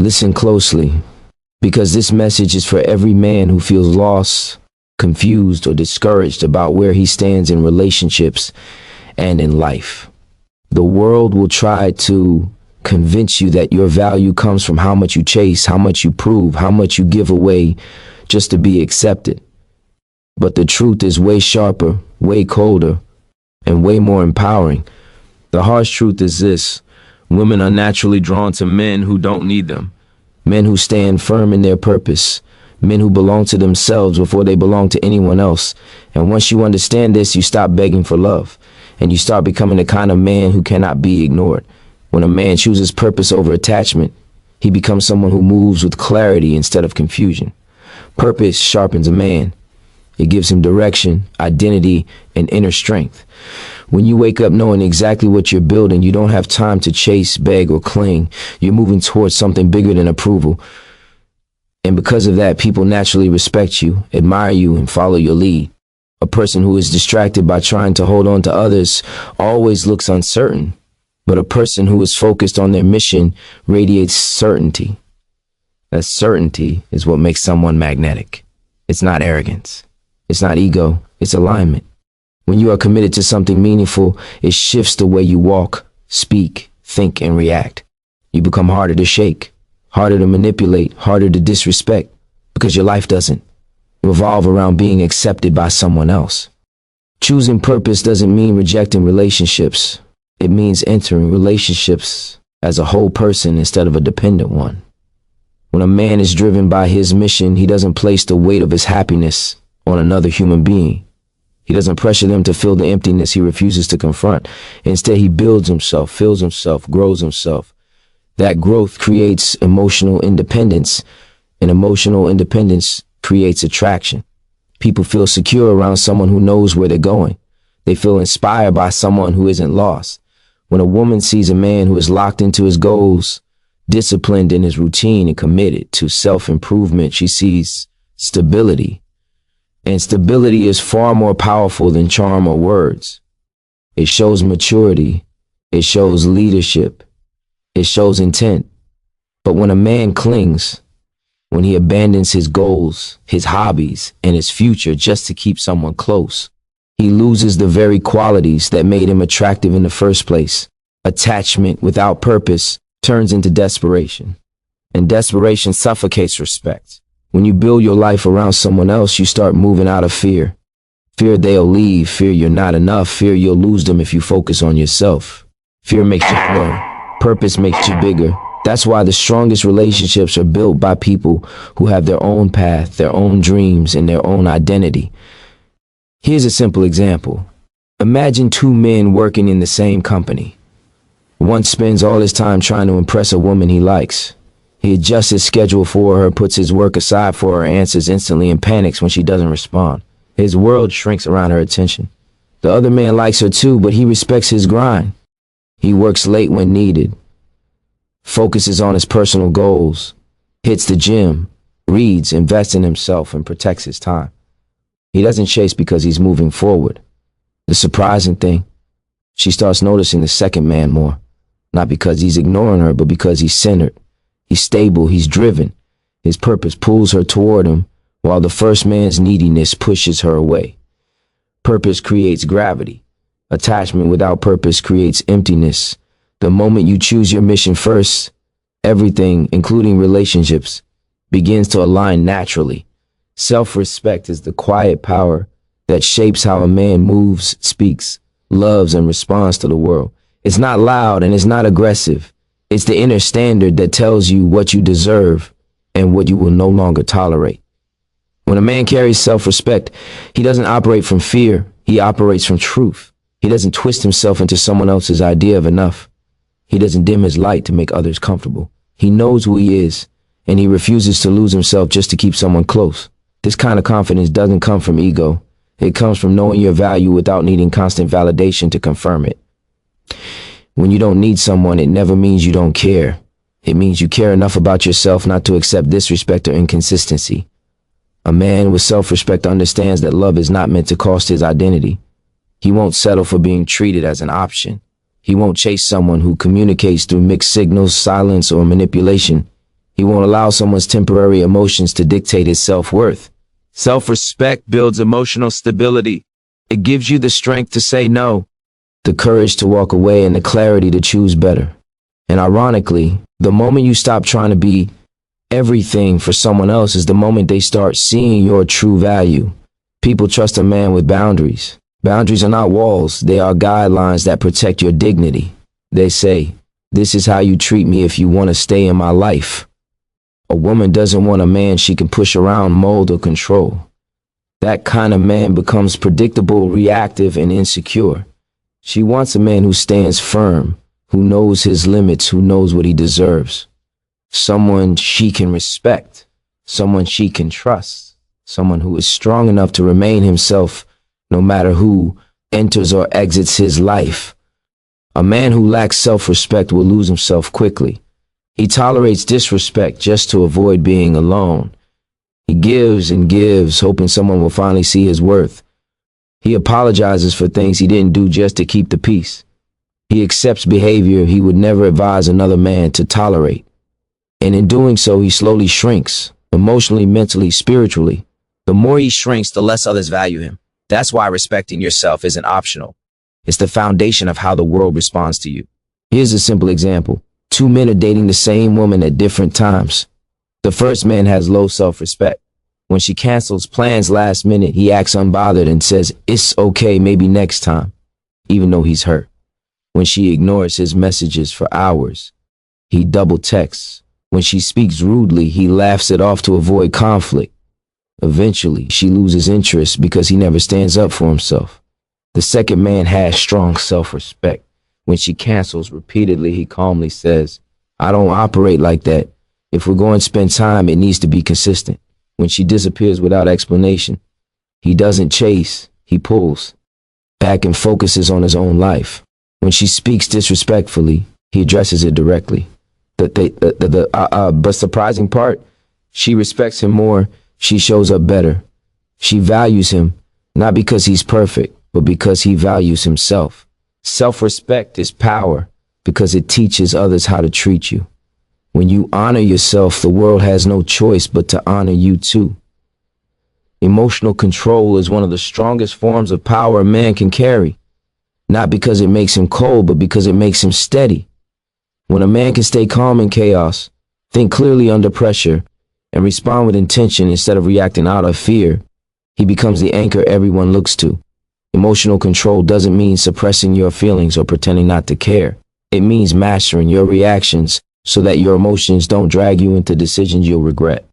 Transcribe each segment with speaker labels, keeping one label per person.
Speaker 1: Listen closely, because this message is for every man who feels lost, confused, or discouraged about where he stands in relationships and in life. The world will try to convince you that your value comes from how much you chase, how much you prove, how much you give away just to be accepted. But the truth is way sharper, way colder, and way more empowering. The harsh truth is this: women are naturally drawn to men who don't need them, men who stand firm in their purpose, men who belong to themselves before they belong to anyone else. And once you understand this, you stop begging for love, and you start becoming the kind of man who cannot be ignored. When a man chooses purpose over attachment, he becomes someone who moves with clarity instead of confusion. Purpose sharpens a man. It gives him direction, identity, and inner strength. When you wake up knowing exactly what you're building, you don't have time to chase, beg, or cling. You're moving towards something bigger than approval. And because of that, people naturally respect you, admire you, and follow your lead. A person who is distracted by trying to hold on to others always looks uncertain, but a person who is focused on their mission radiates certainty. That certainty is what makes someone magnetic. It's not arrogance. It's not ego. It's alignment. When you are committed to something meaningful, it shifts the way you walk, speak, think, and react. You become harder to shake, harder to manipulate, harder to disrespect, because your life doesn't revolve around being accepted by someone else. Choosing purpose doesn't mean rejecting relationships. It means entering relationships as a whole person instead of a dependent one. When a man is driven by his mission, he doesn't place the weight of his happiness on another human being. He doesn't pressure them to fill the emptiness he refuses to confront. Instead, he builds himself, fills himself, grows himself. That growth creates emotional independence, and emotional independence creates attraction. People feel secure around someone who knows where they're going. They feel inspired by someone who isn't lost. When a woman sees a man who is locked into his goals, disciplined in his routine, and committed to self-improvement, she sees stability. And stability is far more powerful than charm or words. It shows maturity. It shows leadership. It shows intent. But when a man clings, when he abandons his goals, his hobbies, and his future just to keep someone close, he loses the very qualities that made him attractive in the first place. Attachment without purpose turns into desperation, and desperation suffocates respect. When you build your life around someone else, you start moving out of fear. Fear they'll leave, fear you're not enough, fear you'll lose them if you focus on yourself. Fear makes you grow. Purpose makes you bigger. That's why the strongest relationships are built by people who have their own path, their own dreams, and their own identity. Here's a simple example. Imagine two men working in the same company. One spends all his time trying to impress a woman he likes. He adjusts his schedule for her, puts his work aside for her, answers instantly, and panics when she doesn't respond. His world shrinks around her attention. The other man likes her too, but he respects his grind. He works late when needed, focuses on his personal goals, hits the gym, reads, invests in himself, and protects his time. He doesn't chase because he's moving forward. The surprising thing, she starts noticing the second man more, not because he's ignoring her, but because he's centered. He's stable, he's driven. His purpose pulls her toward him, while the first man's neediness pushes her away. Purpose creates gravity. Attachment without purpose creates emptiness. The moment you choose your mission first, everything, including relationships, begins to align naturally. Self-respect is the quiet power that shapes how a man moves, speaks, loves, and responds to the world. It's not loud and it's not aggressive. It's the inner standard that tells you what you deserve and what you will no longer tolerate. When a man carries self-respect, he doesn't operate from fear. He operates from truth. He doesn't twist himself into someone else's idea of enough. He doesn't dim his light to make others comfortable. He knows who he is, and he refuses to lose himself just to keep someone close. This kind of confidence doesn't come from ego. It comes from knowing your value without needing constant validation to confirm it. When you don't need someone, it never means you don't care. It means you care enough about yourself not to accept disrespect or inconsistency. A man with self-respect understands that love is not meant to cost his identity. He won't settle for being treated as an option. He won't chase someone who communicates through mixed signals, silence, or manipulation. He won't allow someone's temporary emotions to dictate his self-worth. Self-respect builds emotional stability. It gives you the strength to say no, the courage to walk away, and the clarity to choose better. And ironically, the moment you stop trying to be everything for someone else is the moment they start seeing your true value. People trust a man with boundaries. Boundaries are not walls. They are guidelines that protect your dignity. They say, this is how you treat me if you want to stay in my life. A woman doesn't want a man she can push around, mold, or control. That kind of man becomes predictable, reactive, and insecure. She wants a man who stands firm, who knows his limits, who knows what he deserves. Someone she can respect, someone she can trust, someone who is strong enough to remain himself no matter who enters or exits his life. A man who lacks self-respect will lose himself quickly. He tolerates disrespect just to avoid being alone. He gives and gives, hoping someone will finally see his worth. He apologizes for things he didn't do just to keep the peace. He accepts behavior he would never advise another man to tolerate. And in doing so, he slowly shrinks, emotionally, mentally, spiritually. The more he shrinks, the less others value him. That's why respecting yourself isn't optional. It's the foundation of how the world responds to you. Here's a simple example. Two men are dating the same woman at different times. The first man has low self-respect. When she cancels plans last minute, he acts unbothered and says, "It's okay, maybe next time," even though he's hurt. When she ignores his messages for hours, he double texts. When she speaks rudely, he laughs it off to avoid conflict. Eventually, she loses interest because he never stands up for himself. The second man has strong self-respect. When she cancels repeatedly, he calmly says, "I don't operate like that. If we're going to spend time, it needs to be consistent." When she disappears without explanation, he doesn't chase, he pulls back and focuses on his own life. When she speaks disrespectfully, he addresses it directly. But surprising part, she respects him more. She shows up better. She values him, not because he's perfect, but because he values himself. Self-respect is power because it teaches others how to treat you. When you honor yourself, the world has no choice but to honor you too. Emotional control is one of the strongest forms of power a man can carry, not because it makes him cold, but because it makes him steady. When a man can stay calm in chaos, think clearly under pressure, and respond with intention instead of reacting out of fear, he becomes the anchor everyone looks to. Emotional control doesn't mean suppressing your feelings or pretending not to care. It means mastering your reactions so that your emotions don't drag you into decisions you'll regret.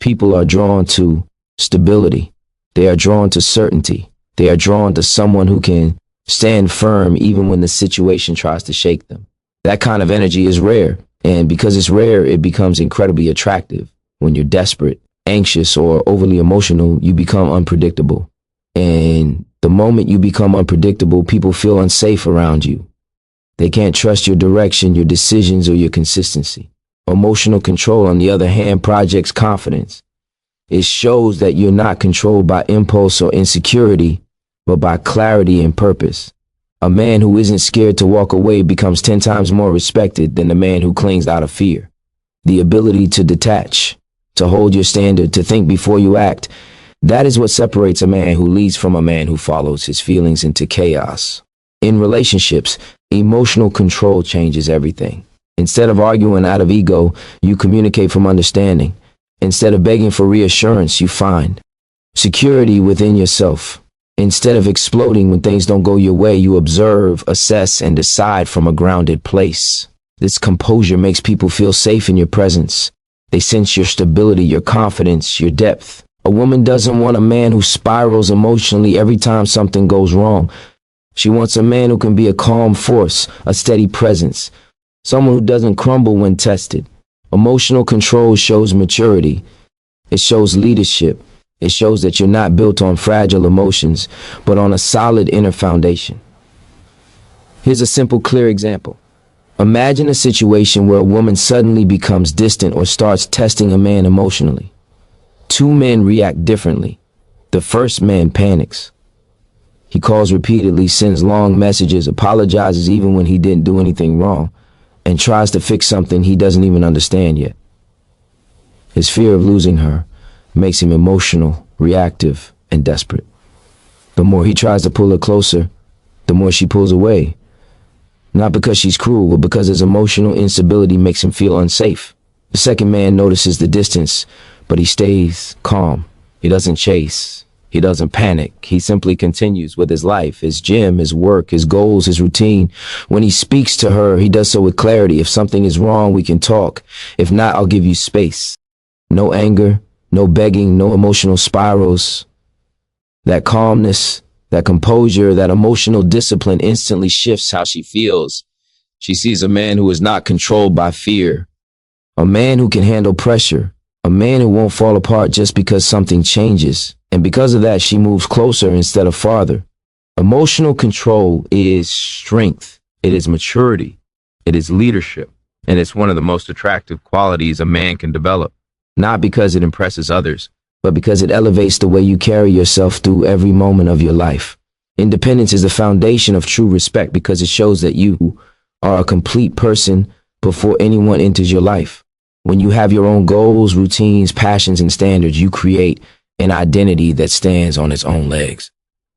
Speaker 1: People are drawn to stability. They are drawn to certainty. They are drawn to someone who can stand firm even when the situation tries to shake them. That kind of energy is rare, and because it's rare, it becomes incredibly attractive. When you're desperate, anxious, or overly emotional, you become unpredictable. And the moment you become unpredictable, people feel unsafe around you. They can't trust your direction, your decisions, or your consistency. Emotional control, on the other hand, projects confidence. It shows that you're not controlled by impulse or insecurity, but by clarity and purpose. A man who isn't scared to walk away becomes 10 times more respected than the man who clings out of fear. The ability to detach, to hold your standard, to think before you act, that is what separates a man who leads from a man who follows his feelings into chaos. In relationships, emotional control changes everything. Instead of arguing out of ego, you communicate from understanding. Instead of begging for reassurance, you find security within yourself. Instead of exploding when things don't go your way, you observe, assess, and decide from a grounded place. This composure makes people feel safe in your presence. They sense your stability, your confidence, your depth. A woman doesn't want a man who spirals emotionally every time something goes wrong. She wants a man who can be a calm force, a steady presence, someone who doesn't crumble when tested. Emotional control shows maturity. It shows leadership. It shows that you're not built on fragile emotions, but on a solid inner foundation. Here's a simple, clear example. Imagine a situation where a woman suddenly becomes distant or starts testing a man emotionally. Two men react differently. The first man panics. He calls repeatedly, sends long messages, apologizes even when he didn't do anything wrong, and tries to fix something he doesn't even understand yet. His fear of losing her makes him emotional, reactive, and desperate. The more he tries to pull her closer, the more she pulls away. Not because she's cruel, but because his emotional instability makes him feel unsafe. The second man notices the distance, but he stays calm. He doesn't chase. He doesn't panic. He simply continues with his life, his gym, his work, his goals, his routine. When he speaks to her, he does so with clarity. If something is wrong, we can talk. If not, I'll give you space. No anger, no begging, no emotional spirals. That calmness, that composure, that emotional discipline instantly shifts how she feels. She sees a man who is not controlled by fear, a man who can handle pressure, a man who won't fall apart just because something changes. And because of that, she moves closer instead of farther. Emotional control is strength. It is maturity. It is leadership. And it's one of the most attractive qualities a man can develop. Not because it impresses others, but because it elevates the way you carry yourself through every moment of your life. Independence is the foundation of true respect because it shows that you are a complete person before anyone enters your life. When you have your own goals, routines, passions, and standards, you create an identity that stands on its own legs.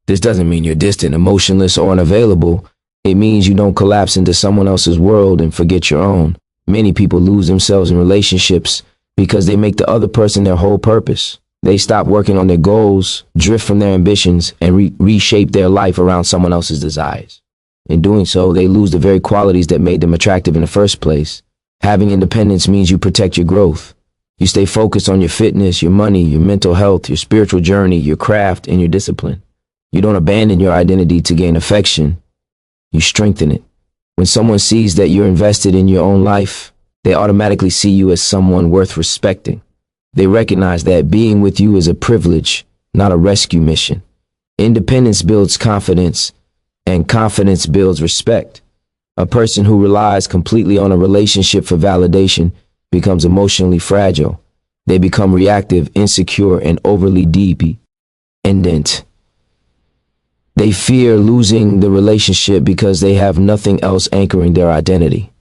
Speaker 1: This doesn't mean you're distant, emotionless, or unavailable. It means you don't collapse into someone else's world and forget your own. Many people lose themselves in relationships because they make the other person their whole purpose. They stop working on their goals, drift from their ambitions, and reshape their life around someone else's desires. In doing so, they lose the very qualities that made them attractive in the first place. Having independence means you protect your growth. You stay focused on your fitness, your money, your mental health, your spiritual journey, your craft, and your discipline. You don't abandon your identity to gain affection. You strengthen it. When someone sees that you're invested in your own life, they automatically see you as someone worth respecting. They recognize that being with you is a privilege, not a rescue mission. Independence builds confidence, and confidence builds respect. A person who relies completely on a relationship for validation becomes emotionally fragile. They become reactive, insecure, and overly dependent. They fear losing the relationship because they have nothing else anchoring their identity.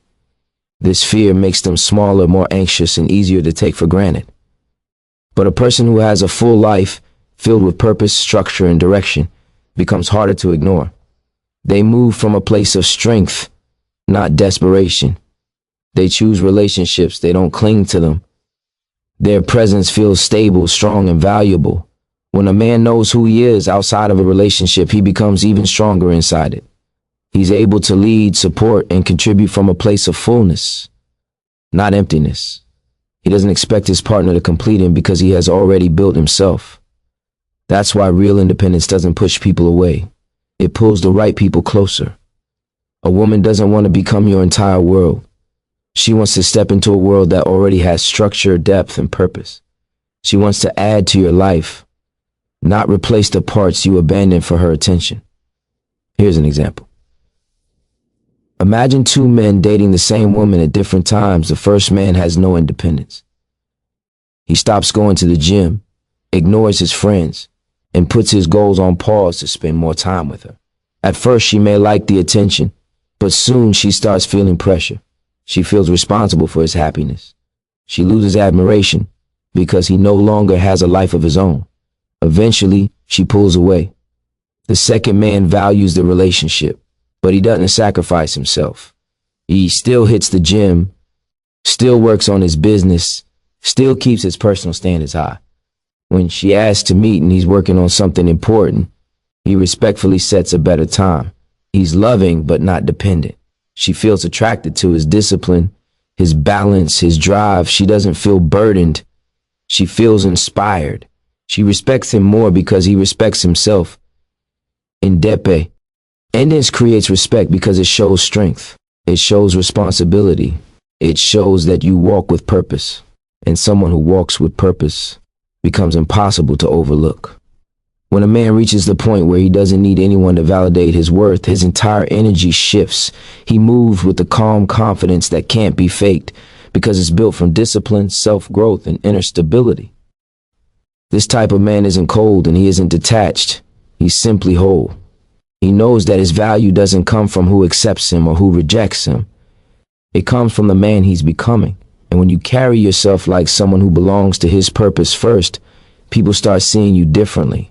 Speaker 1: This fear makes them smaller, more anxious, and easier to take for granted. But a person who has a full life filled with purpose, structure, and direction becomes harder to ignore. They move from a place of strength, not desperation. They choose relationships, they don't cling to them. Their presence feels stable, strong, and valuable. When a man knows who he is outside of a relationship, he becomes even stronger inside it. He's able to lead, support, and contribute from a place of fullness, not emptiness. He doesn't expect his partner to complete him because he has already built himself. That's why real independence doesn't push people away. It pulls the right people closer. A woman doesn't want to become your entire world. She wants to step into a world that already has structure, depth, and purpose. She wants to add to your life, not replace the parts you abandoned for her attention. Here's an example. Imagine two men dating the same woman at different times. The first man has no independence. He stops going to the gym, ignores his friends, and puts his goals on pause to spend more time with her. At first, she may like the attention, but soon she starts feeling pressure. She feels responsible for his happiness. She loses admiration because he no longer has a life of his own. Eventually, she pulls away. The second man values the relationship, but he doesn't sacrifice himself. He still hits the gym, still works on his business, still keeps his personal standards high. When she asks to meet and he's working on something important, he respectfully sets a better time. He's loving but not dependent. She feels attracted to his discipline, his balance, his drive. She doesn't feel burdened. She feels inspired. She respects him more because he respects himself. Independence creates respect because it shows strength. It shows responsibility. It shows that you walk with purpose. And someone who walks with purpose becomes impossible to overlook. When a man reaches the point where he doesn't need anyone to validate his worth, his entire energy shifts. He moves with the calm confidence that can't be faked because it's built from discipline, self-growth, and inner stability. This type of man isn't cold and he isn't detached. He's simply whole. He knows that his value doesn't come from who accepts him or who rejects him. It comes from the man he's becoming. And when you carry yourself like someone who belongs to his purpose first, people start seeing you differently.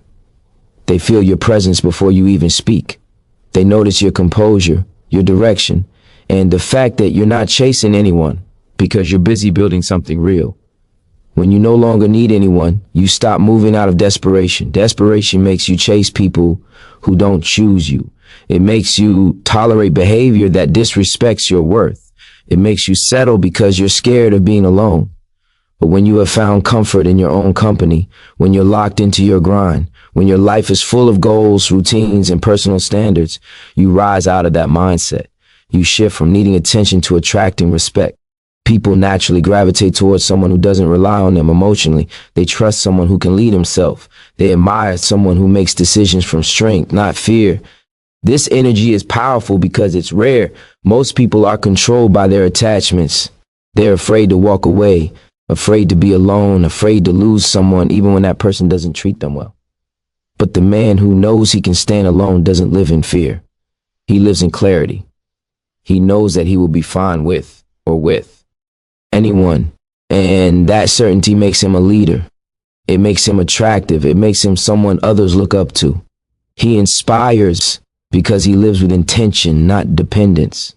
Speaker 1: They feel your presence before you even speak. They notice your composure, your direction, and the fact that you're not chasing anyone because you're busy building something real. When you no longer need anyone, you stop moving out of desperation. Desperation makes you chase people who don't choose you. It makes you tolerate behavior that disrespects your worth. It makes you settle because you're scared of being alone. But when you have found comfort in your own company, when you're locked into your grind, when your life is full of goals, routines, and personal standards, you rise out of that mindset. You shift from needing attention to attracting respect. People naturally gravitate towards someone who doesn't rely on them emotionally. They trust someone who can lead himself. They admire someone who makes decisions from strength, not fear. This energy is powerful because it's rare. Most people are controlled by their attachments. They're afraid to walk away, afraid to be alone, afraid to lose someone even when that person doesn't treat them well. But the man who knows he can stand alone doesn't live in fear. He lives in clarity. He knows that he will be fine with anyone. And that certainty makes him a leader. It makes him attractive. It makes him someone others look up to. He inspires because he lives with intention, not dependence.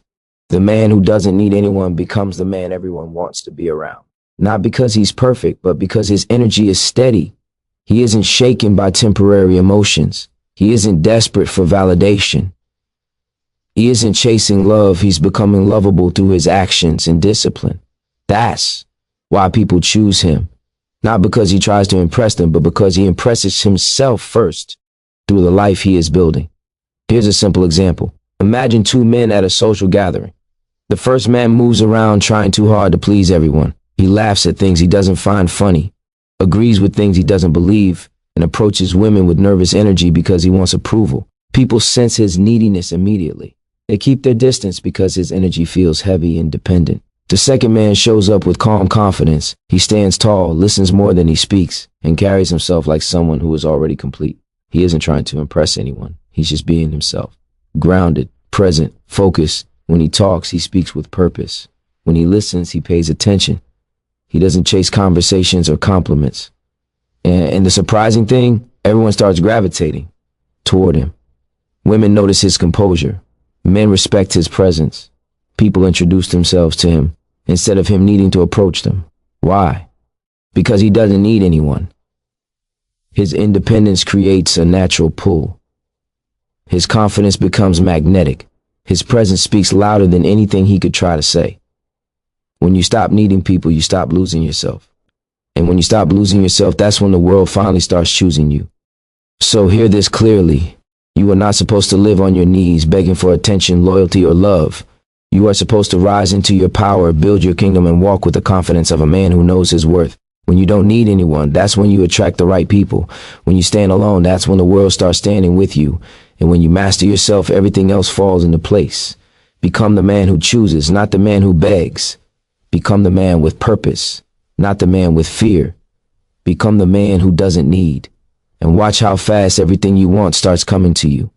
Speaker 1: The man who doesn't need anyone becomes the man everyone wants to be around. Not because he's perfect, but because his energy is steady. He isn't shaken by temporary emotions. He isn't desperate for validation. He isn't chasing love. He's becoming lovable through his actions and discipline. That's why people choose him. Not because he tries to impress them, but because he impresses himself first through the life he is building. Here's a simple example. Imagine two men at a social gathering. The first man moves around trying too hard to please everyone. He laughs at things he doesn't find funny, agrees with things he doesn't believe, and approaches women with nervous energy because he wants approval. People sense his neediness immediately. They keep their distance because his energy feels heavy and dependent. The second man shows up with calm confidence. He stands tall, listens more than he speaks, and carries himself like someone who is already complete. He isn't trying to impress anyone. He's just being himself. Grounded, present, focused. When he talks, he speaks with purpose. When he listens, he pays attention. He doesn't chase conversations or compliments. And the surprising thing, everyone starts gravitating toward him. Women notice his composure. Men respect his presence. People introduce themselves to him instead of him needing to approach them. Why? Because he doesn't need anyone. His independence creates a natural pull. His confidence becomes magnetic. His presence speaks louder than anything he could try to say. When you stop needing people, you stop losing yourself. And when you stop losing yourself, that's when the world finally starts choosing you. So hear this clearly. You are not supposed to live on your knees begging for attention, loyalty, or love. You are supposed to rise into your power, build your kingdom, and walk with the confidence of a man who knows his worth. When you don't need anyone, that's when you attract the right people. When you stand alone, that's when the world starts standing with you. And when you master yourself, everything else falls into place. Become the man who chooses, not the man who begs. Become the man with purpose, not the man with fear. Become the man who doesn't need. And watch how fast everything you want starts coming to you.